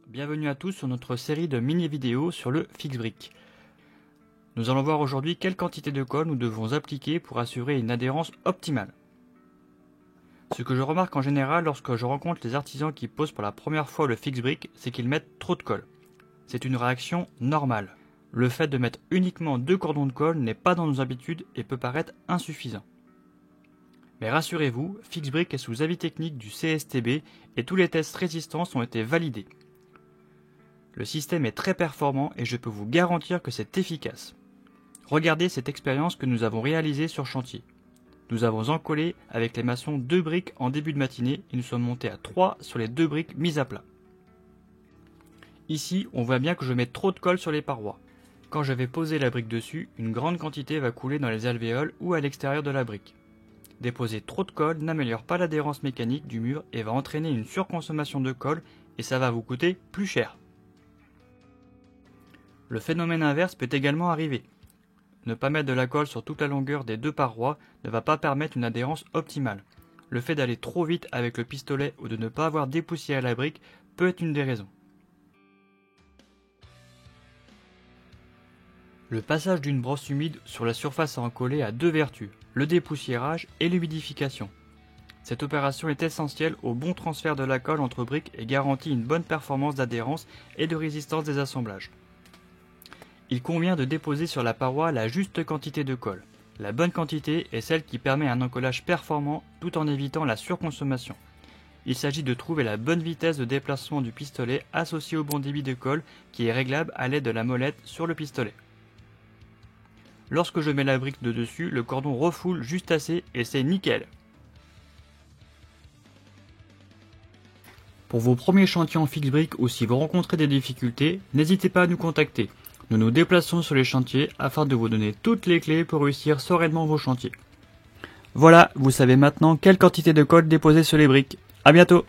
Bienvenue à tous sur notre série de mini-vidéos sur le fixe-brique. Nous allons voir aujourd'hui quelle quantité de colle nous devons appliquer pour assurer une adhérence optimale. Ce que je remarque en général lorsque je rencontre les artisans qui posent pour la première fois le fixe-brique, c'est qu'ils mettent trop de colle. C'est une réaction normale. Le fait de mettre uniquement 2 cordons de colle n'est pas dans nos habitudes et peut paraître insuffisant. Mais rassurez-vous, fixe-brique est sous avis technique du CSTB et tous les tests résistance ont été validés. Le système est très performant et je peux vous garantir que c'est efficace. Regardez cette expérience que nous avons réalisée sur chantier. Nous avons encollé avec les maçons 2 briques en début de matinée et nous sommes montés à 3 sur les 2 briques mises à plat. Ici, on voit bien que je mets trop de colle sur les parois. Quand je vais poser la brique dessus, une grande quantité va couler dans les alvéoles ou à l'extérieur de la brique. Déposer trop de colle n'améliore pas l'adhérence mécanique du mur et va entraîner une surconsommation de colle et ça va vous coûter plus cher. Le phénomène inverse peut également arriver. Ne pas mettre de la colle sur toute la longueur des 2 parois ne va pas permettre une adhérence optimale. Le fait d'aller trop vite avec le pistolet ou de ne pas avoir dépoussiéré la brique peut être une des raisons. Le passage d'une brosse humide sur la surface à encoller a 2 vertus, le dépoussiérage et l'humidification. Cette opération est essentielle au bon transfert de la colle entre briques et garantit une bonne performance d'adhérence et de résistance des assemblages. Il convient de déposer sur la paroi la juste quantité de colle. La bonne quantité est celle qui permet un encollage performant tout en évitant la surconsommation. Il s'agit de trouver la bonne vitesse de déplacement du pistolet associée au bon débit de colle qui est réglable à l'aide de la molette sur le pistolet. Lorsque je mets la brique de dessus, le cordon refoule juste assez et c'est nickel. Pour vos premiers chantiers en fixe-brique ou si vous rencontrez des difficultés, n'hésitez pas à nous contacter. Nous nous déplaçons sur les chantiers afin de vous donner toutes les clés pour réussir sereinement vos chantiers. Voilà, vous savez maintenant quelle quantité de colle déposer sur les briques. À bientôt!